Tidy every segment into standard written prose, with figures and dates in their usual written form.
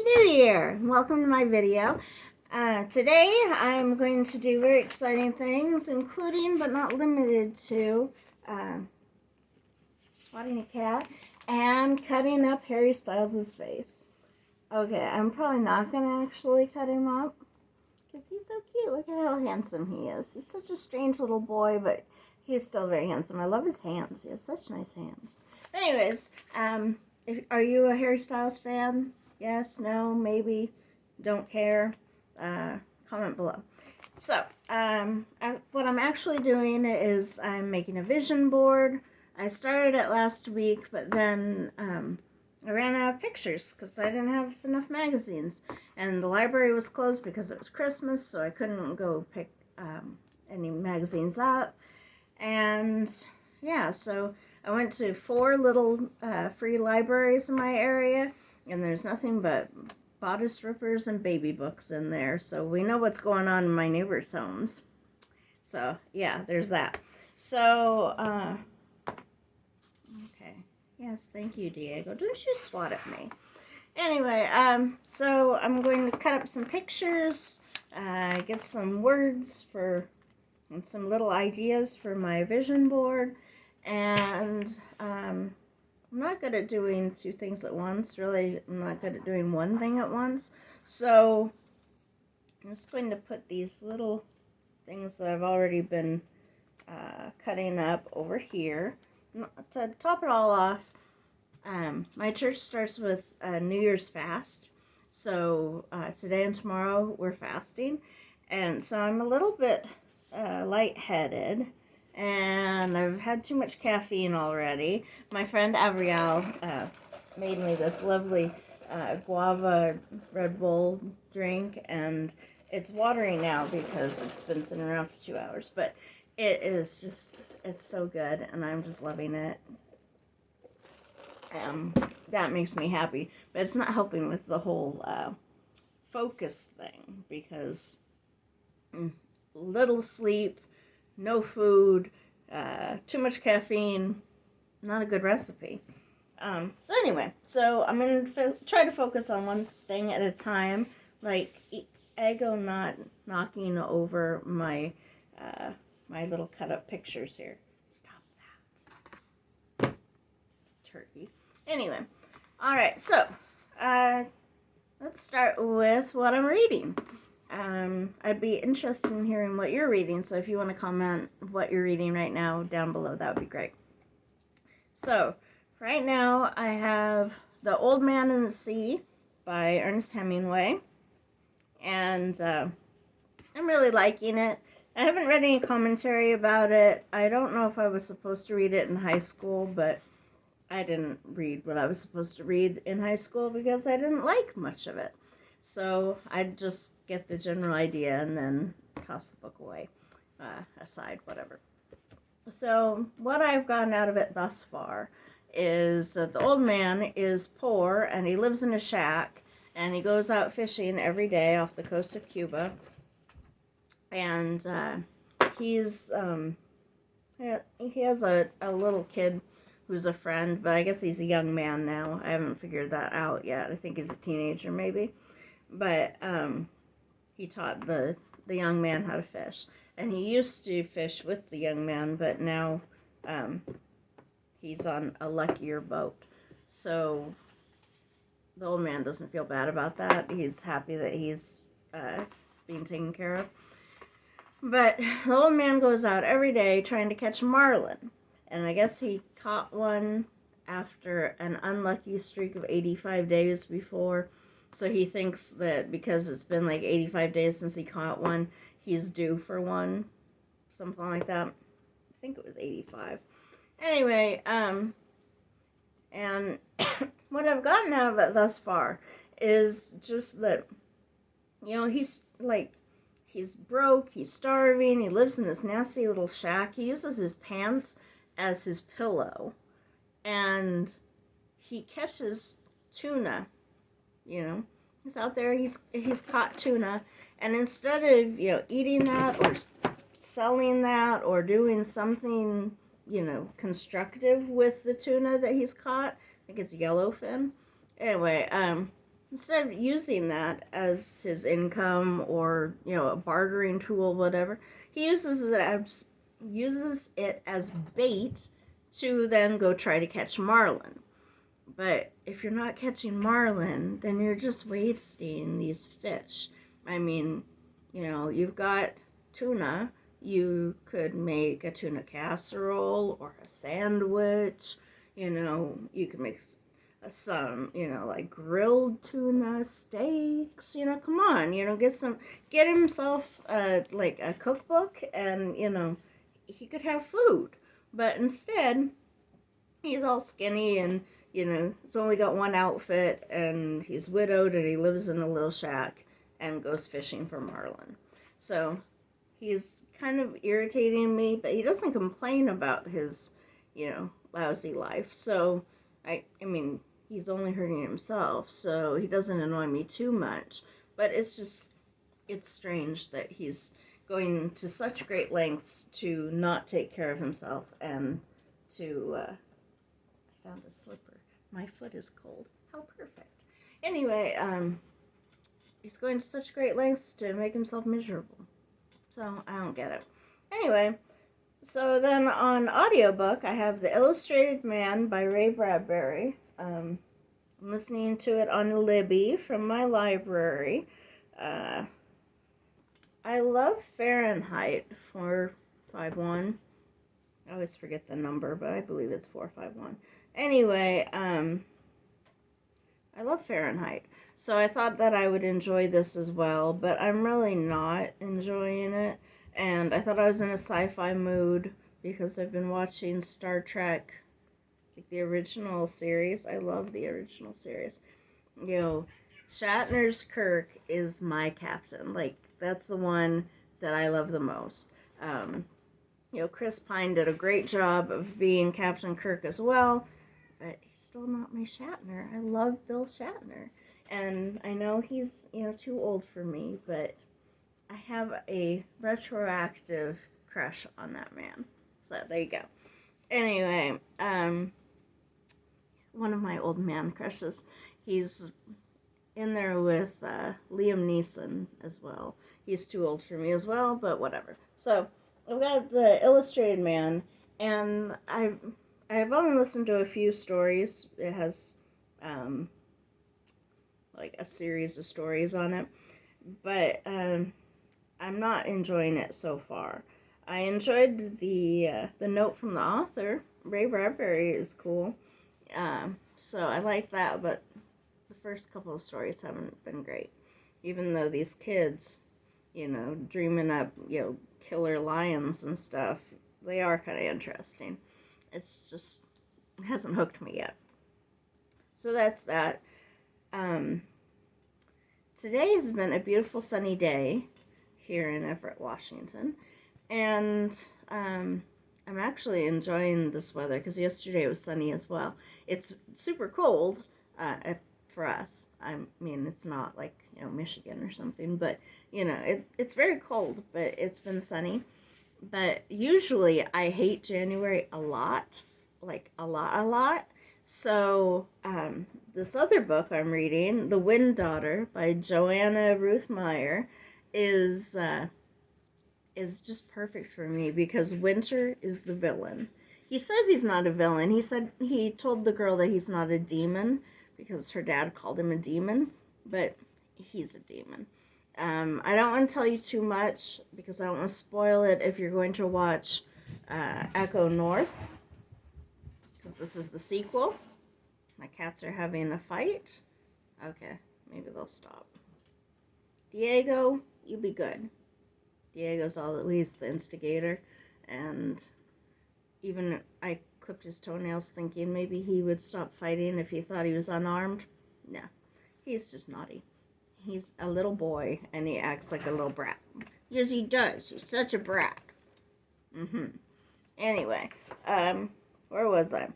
New Year! Welcome to my video. Today I'm going to do very exciting things, including but not limited to swatting a cat and cutting up Harry Styles' face. Okay, I'm probably not going to actually cut him up because he's so cute. Look at how handsome he is. He's such a strange little boy, but he's still very handsome. I love his hands. He has such nice hands. Anyways, are you a Harry Styles fan? Yes, no, maybe, don't care, comment below. So, what I'm actually doing is I'm making a vision board. I started it last week, but then I ran out of pictures because I didn't have enough magazines. And the library was closed because it was Christmas, so I couldn't go pick any magazines up. And yeah, so I went to 4 little free libraries in my area. And there's nothing but bodice rippers and baby books in there. So we know what's going on in my neighbors' homes. So, yeah, there's that. So, okay. Yes, thank you, Diego. Don't you swat at me. Anyway, so I'm going to cut up some pictures, get some words and some little ideas for my vision board. And, I'm not good at doing 2 things at once. Really, I'm not good at doing one thing at once. So, I'm just going to put these little things that I've already been cutting up over here. To top it all off, my church starts with New Year's fast. So, today and tomorrow we're fasting. And so I'm a little bit lightheaded. And I've had too much caffeine already. My friend Avriel made me this lovely guava Red Bull drink, and it's watery now because it's been sitting around for 2 hours. But it is just, it's so good, and I'm just loving it. That makes me happy. But it's not helping with the whole focus thing because little sleep, no food, too much caffeine, not a good recipe. So anyway, so I'm going to try to focus on one thing at a time, like ego not knocking over my my little cut up pictures here. Stop that. Turkey. Anyway, alright, so let's start with what I'm reading. I'd be interested in hearing what you're reading, so if you want to comment what you're reading right now down below, that would be great. So, right now I have The Old Man and the Sea by Ernest Hemingway, and I'm really liking it. I haven't read any commentary about it. I don't know if I was supposed to read it in high school, but I didn't read what I was supposed to read in high school because I didn't like much of it. So I'd just get the general idea and then toss the book away, aside, whatever. So what I've gotten out of it thus far is that the old man is poor and he lives in a shack and he goes out fishing every day off the coast of Cuba. And he has a little kid who's a friend, but I guess he's a young man now. I haven't figured that out yet. I think he's a teenager maybe. But he taught the young man how to fish. And he used to fish with the young man, but now he's on a luckier boat. So the old man doesn't feel bad about that. He's happy that he's being taken care of. But the old man goes out every day trying to catch marlin. And I guess he caught one after an unlucky streak of 85 days before. So he thinks that because it's been like 85 days since he caught one, he's due for one. Something like that. I think it was 85. Anyway, and what I've gotten out of it thus far is just that, you know, he's broke, he's starving, he lives in this nasty little shack. He uses his pants as his pillow. And he catches tuna. You know, he's out there, he's caught tuna, and instead of, you know, eating that or selling that or doing something, you know, constructive with the tuna that he's caught, I think it's yellowfin. Anyway, instead of using that as his income or, a bartering tool, whatever, he uses it as bait to then go try to catch marlin. But if you're not catching marlin, then you're just wasting these fish. I mean, you've got tuna. You could make a tuna casserole or a sandwich. You could make some, like grilled tuna steaks. Come on, get himself like a cookbook, and he could have food. But instead, he's all skinny and he's only got one outfit, and he's widowed, and he lives in a little shack and goes fishing for marlin. So he's kind of irritating me, but he doesn't complain about his, lousy life. So, I mean, he's only hurting himself, so he doesn't annoy me too much. But it's strange that he's going to such great lengths to not take care of himself and to, I found a slipper. My foot is cold. How perfect. Anyway, he's going to such great lengths to make himself miserable. So, I don't get it. Anyway, so then on audiobook, I have The Illustrated Man by Ray Bradbury. I'm listening to it on Libby from my library. I love Fahrenheit 451. I always forget the number, but I believe it's 451. Anyway, I love Fahrenheit. So I thought that I would enjoy this as well, but I'm really not enjoying it. And I thought I was in a sci-fi mood because I've been watching Star Trek, like the original series. I love the original series. Shatner's Kirk is my captain. Like, that's the one that I love the most. Chris Pine did a great job of being Captain Kirk as well, but he's still not my Shatner. I love Bill Shatner. And I know he's, too old for me, but I have a retroactive crush on that man. So there you go. Anyway, one of my old man crushes, he's in there with Liam Neeson as well. He's too old for me as well, but whatever. So I've got The Illustrated Man, and I've only listened to a few stories. It has like a series of stories on it, but I'm not enjoying it so far. I enjoyed the note from the author. Ray Bradbury is cool, so I like that, but the first couple of stories haven't been great. Even though these kids, dreaming up, killer lions and stuff, they are kind of interesting. It's just, it hasn't hooked me yet. So that's that. Today has been a beautiful sunny day here in Everett, Washington, and I'm actually enjoying this weather because yesterday it was sunny as well. It's super cold for us. I mean, it's not like, Michigan or something, but, it's very cold, but it's been sunny. But usually I hate January a lot, like a lot. So, this other book I'm reading, The Wind Daughter by Joanna Ruth Meyer, is just perfect for me because winter is the villain. He says he's not a villain. He told the girl that he's not a demon because her dad called him a demon, but he's a demon. I don't want to tell you too much because I don't want to spoil it if you're going to watch Echo North, because this is the sequel. My cats are having a fight. Okay, maybe they'll stop. Diego, you be good. Diego's always the instigator, and even I clipped his toenails thinking maybe he would stop fighting if he thought he was unarmed. No, he's just naughty. He's a little boy, and he acts like a little brat. Yes, he does. He's such a brat. Anyway, where was I?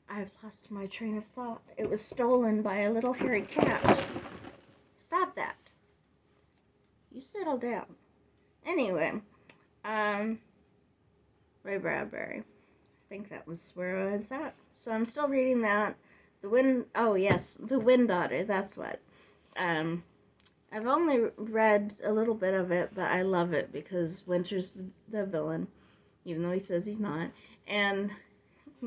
I've lost my train of thought. It was stolen by a little hairy cat. Stop that. You settle down. Anyway, Ray Bradbury. I think that was where I was at. So I'm still reading that. Oh yes, the Wind Daughter. That's what. Um, I've only read a little bit of it, but I love it because Winter's the villain, even though he says he's not. And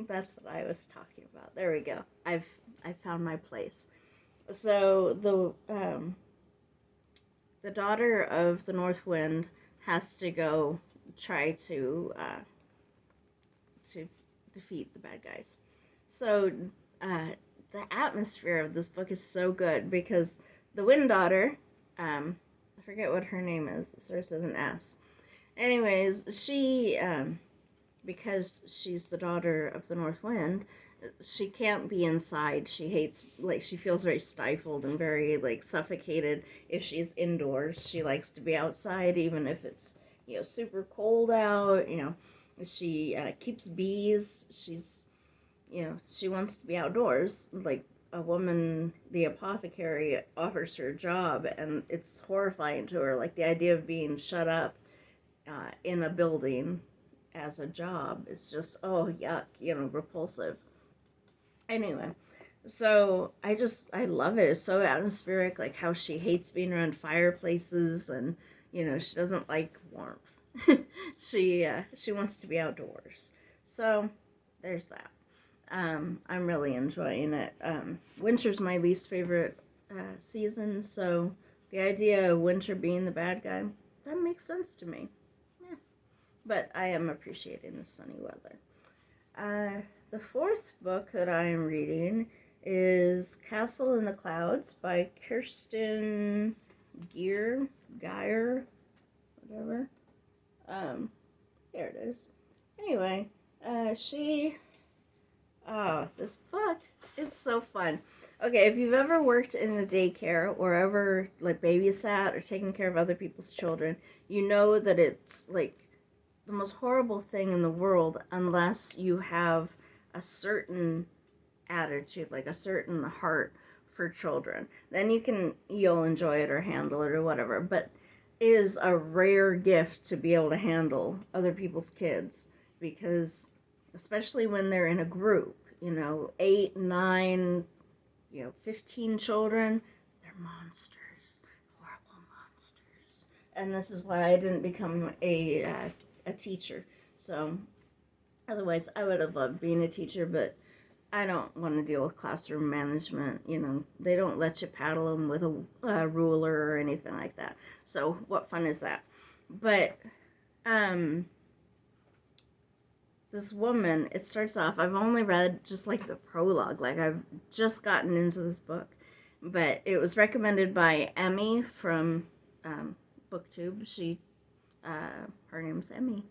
that's what I was talking about. There we go. I found my place. So the daughter of the North Wind has to go try to defeat the bad guys. So the atmosphere of this book is so good because the Wind Daughter, I forget what her name is. It starts with an S. Anyways, she because she's the daughter of the North Wind, she can't be inside. She hates, like, she feels very stifled and very, like, suffocated if she's indoors. She likes to be outside even if it's, super cold out. She keeps bees. She wants to be outdoors. Like, a woman, the apothecary, offers her a job, and it's horrifying to her. Like, the idea of being shut up in a building as a job is just, oh, yuck, repulsive. Anyway, so I love it. It's so atmospheric, like how she hates being around fireplaces, and she doesn't like warmth. she wants to be outdoors. So there's that. I'm really enjoying it. Winter's my least favorite season, so the idea of Winter being the bad guy, that makes sense to me. Yeah. But I am appreciating the sunny weather. The fourth book that I am reading is Castle in the Clouds by Kerstin Geir, whatever. There it is. Anyway, this book, it's so fun. Okay, if you've ever worked in a daycare or ever, like, babysat or taken care of other people's children, you know that it's, like, the most horrible thing in the world unless you have a certain attitude, like a certain heart for children. Then you'll enjoy it or handle it or whatever. But it is a rare gift to be able to handle other people's kids, because especially when they're in a group, 8, 9, 15 children, they're monsters, horrible monsters. And this is why I didn't become a teacher. So otherwise I would have loved being a teacher, but I don't want to deal with classroom management. They don't let you paddle them with a ruler or anything like that. So what fun is that? But this woman, it starts off, I've only read just like the prologue, like I've just gotten into this book, but it was recommended by Emmy from BookTube. Her name's Emmy,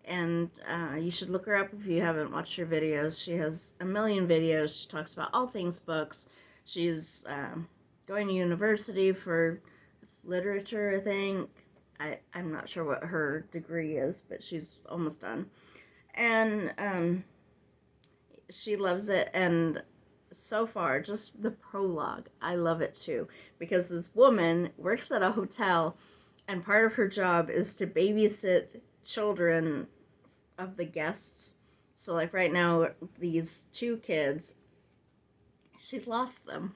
and you should look her up if you haven't watched her videos. She has a million videos. She talks about all things books. She's going to university for literature, I think. I'm not sure what her degree is, but she's almost done. And she loves it, and so far, just the prologue, I love it too, because this woman works at a hotel, and part of her job is to babysit children of the guests. So, like, right now, these 2 kids, she's lost them.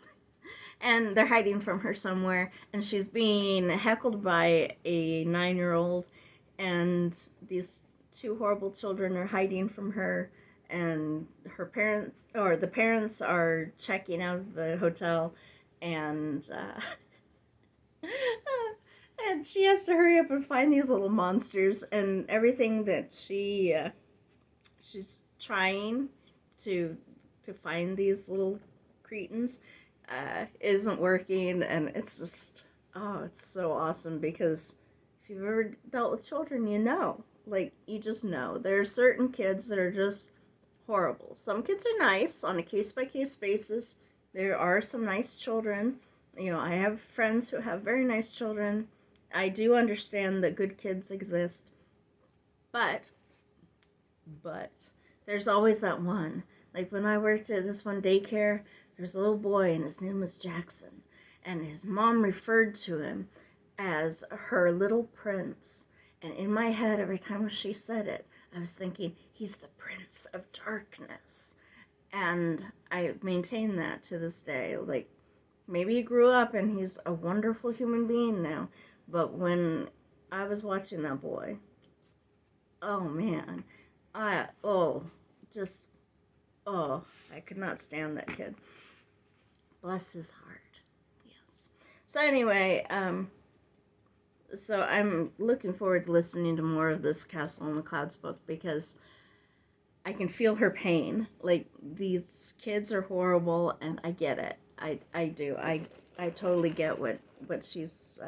And they're hiding from her somewhere, and she's being heckled by a 9-year-old, and these 2 horrible children are hiding from her, and her parents, or the parents, are checking out of the hotel, and and she has to hurry up and find these little monsters, and everything that she's trying to find these little cretins isn't working, and it's just, it's so awesome, because if you've ever dealt with children, you just know. There are certain kids that are just horrible. Some kids are nice on a case-by-case basis. There are some nice children. I have friends who have very nice children. I do understand that good kids exist, but there's always that one. Like, when I worked at this one daycare, there's a little boy, and his name was Jackson, and his mom referred to him as her little prince. And in my head, every time she said it, I was thinking, he's the Prince of Darkness. And I maintain that to this day. Like, maybe he grew up and he's a wonderful human being now, but when I was watching that boy, oh man, I, oh, just, oh, I could not stand that kid. Bless his heart. Yes. So anyway, so I'm looking forward to listening to more of this Castle in the Clouds book because I can feel her pain. Like, these kids are horrible, and I get it. I do. I totally get what she's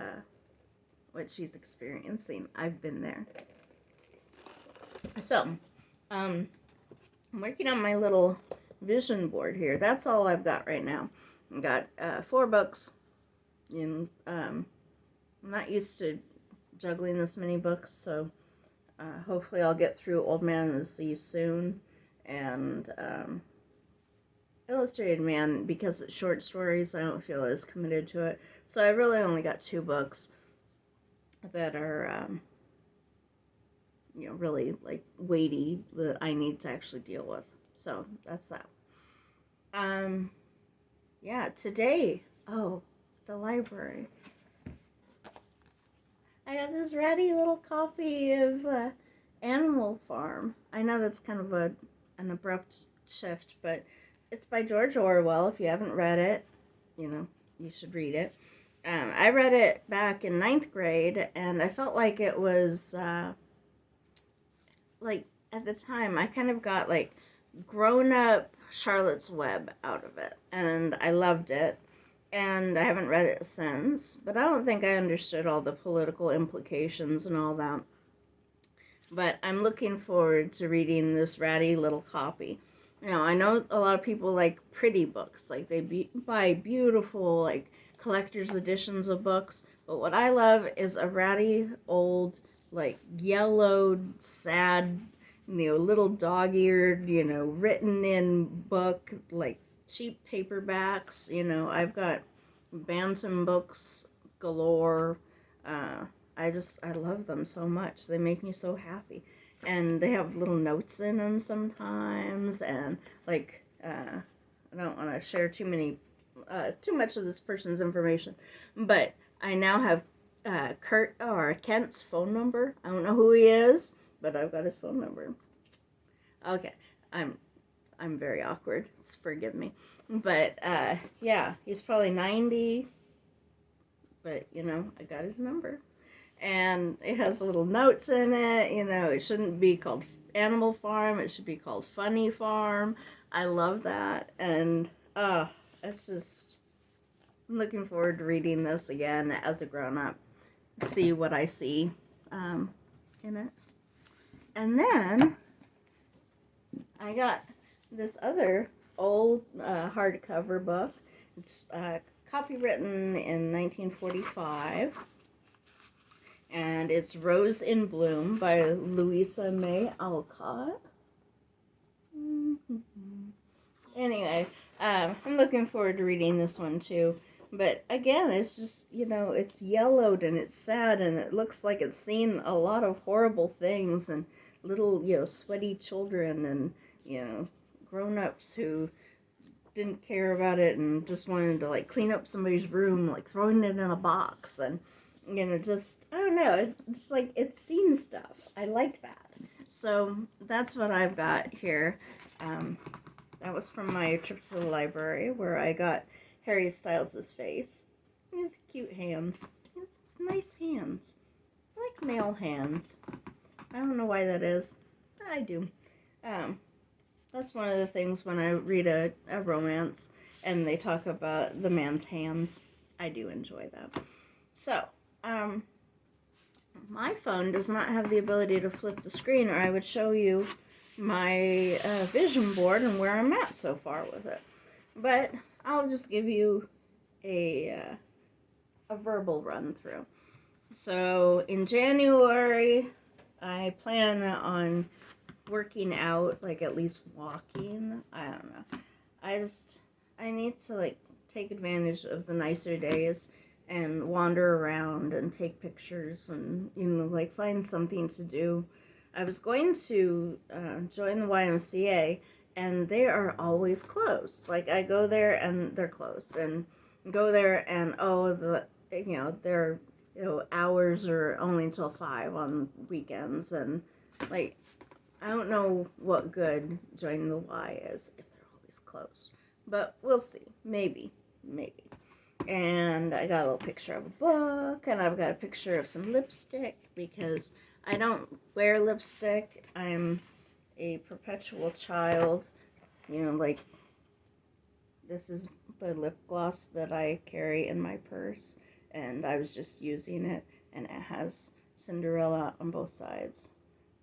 experiencing. I've been there. So, I'm working on my little vision board here. That's all I've got right now. I've got 4 books. And I'm not used to juggling this many books, so hopefully I'll get through Old Man and the Sea soon. And Illustrated Man, because it's short stories, I don't feel as committed to it. So I really only got 2 books that are, really, like, weighty that I need to actually deal with. So that's that. Yeah, today, the library. I got this ratty little copy of Animal Farm. I know that's kind of an abrupt shift, but it's by George Orwell. If you haven't read it, you should read it. I read it back in 9th grade, and I felt like it was, like, at the time, I kind of got, like, grown-up Charlotte's Web out of it, and I loved it. And I haven't read it since, but I don't think I understood all the political implications and all that. But I'm looking forward to reading this ratty little copy. I know a lot of people like pretty books, like they buy beautiful, like, collector's editions of books, but what I love is a ratty old, like, yellowed, sad, little dog-eared, written in book, like, cheap paperbacks. I've got Bantam books galore. I love them so much. They make me so happy. And they have little notes in them sometimes, and, like, I don't want to share too much of this person's information, but I now have Kent's phone number. I don't know who he is, but I've got his phone number. Okay, I'm very awkward. Forgive me. But, yeah, he's probably 90. But, I got his number. And it has little notes in it. It shouldn't be called Animal Farm. It should be called Funny Farm. I love that. And, it's just, I'm looking forward to reading this again as a grown-up. See what I see in it. And then I got this other old hardcover book. It's copywritten in 1945, and it's Rose in Bloom by Louisa May Alcott. Anyway, I'm looking forward to reading this one too. But again, it's just, it's yellowed and it's sad and it looks like it's seen a lot of horrible things and little, sweaty children and, grown-ups who didn't care about it and just wanted to, like, clean up somebody's room, like throwing it in a box and, just, I don't know, it's like, it's seen stuff. I like that. So that's what I've got here. That was from my trip to the library where I got Harry Styles' face. He has cute hands. He has nice hands. I like male hands. I don't know why that is, but I do. That's one of the things when I read a romance and they talk about the man's hands. I do enjoy that. So, my phone does not have the ability to flip the screen, or I would show you my vision board and where I'm at so far with it. But I'll just give you a verbal run through. So in January, I plan on working out, like at least walking. I don't know. I need to, like, take advantage of the nicer days and wander around and take pictures and, find something to do. I was going to join the YMCA and they are always closed. Like, I go there and they're closed, and go there and, oh, their hours are only until 5 on weekends, and like, I don't know what good joining the Y is if they're always closed, but we'll see. Maybe. And I got a little picture of a book, and I've got a picture of some lipstick, because I don't wear lipstick. I'm a perpetual child. Like, this is the lip gloss that I carry in my purse, and I was just using it, and it has Cinderella on both sides,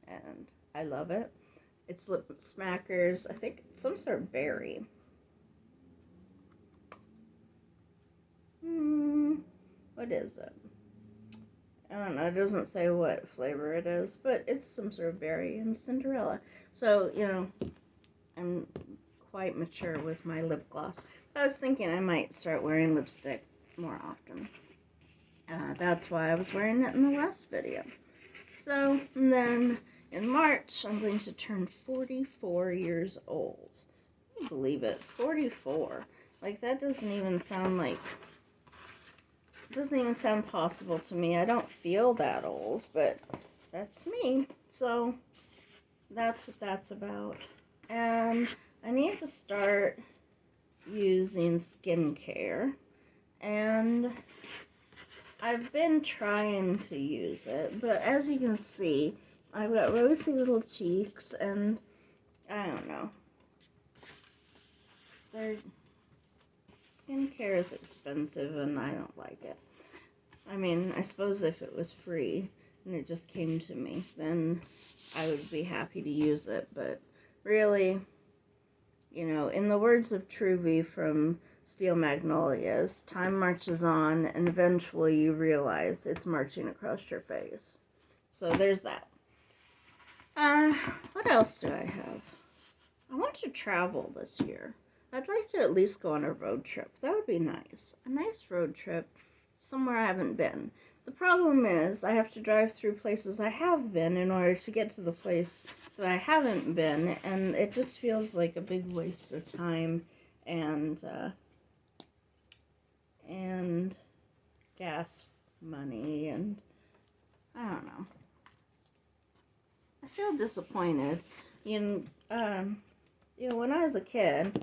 and I love it. It's Lip Smackers. I think it's some sort of berry. What is it? I don't know. It doesn't say what flavor it is, but it's some sort of berry and Cinderella. So, I'm quite mature with my lip gloss. I was thinking I might start wearing lipstick more often. That's why I was wearing it in the last video. So, and then in March, I'm going to turn 44 years old. Can you believe it? 44. Like, that doesn't even sound possible to me. I don't feel that old, but that's me. So, that's what that's about. And I need to start using skincare. And I've been trying to use it, but as you can see, I've got rosy little cheeks, and I don't know. Skincare is expensive, and I don't like it. I mean, I suppose if it was free and it just came to me, then I would be happy to use it. But really, in the words of Truvy from Steel Magnolias, time marches on, and eventually you realize it's marching across your face. So there's that. What else do I have? I want to travel this year. I'd like to at least go on a road trip. That would be nice. A nice road trip somewhere I haven't been. The problem is I have to drive through places I have been in order to get to the place that I haven't been, and it just feels like a big waste of time and gas money, and I don't know. I feel disappointed. When I was a kid,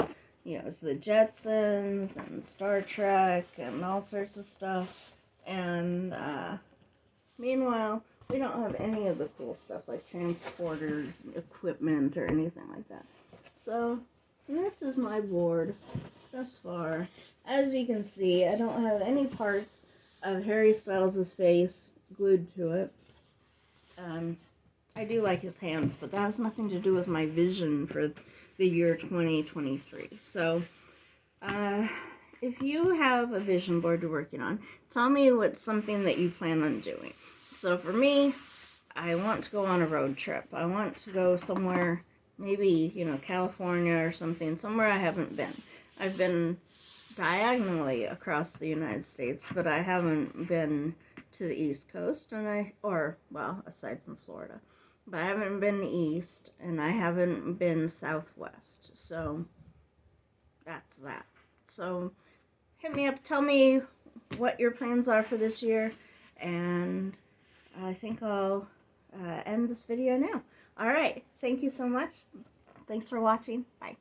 it was the Jetsons and Star Trek and all sorts of stuff. And meanwhile, we don't have any of the cool stuff like transporter equipment or anything like that. So this is my board thus far. As you can see, I don't have any parts of Harry Styles' face glued to it. I do like his hands, but that has nothing to do with my vision for the year 2023. So, if you have a vision board you're working on, tell me what's something that you plan on doing. So for me, I want to go on a road trip. I want to go somewhere, maybe, California or something, somewhere I haven't been. I've been diagonally across the United States, but I haven't been to the East Coast, aside from Florida. But I haven't been east, and I haven't been southwest. So, that's that. So, hit me up. Tell me what your plans are for this year. And I think I'll end this video now. Alright. Thank you so much. Thanks for watching. Bye.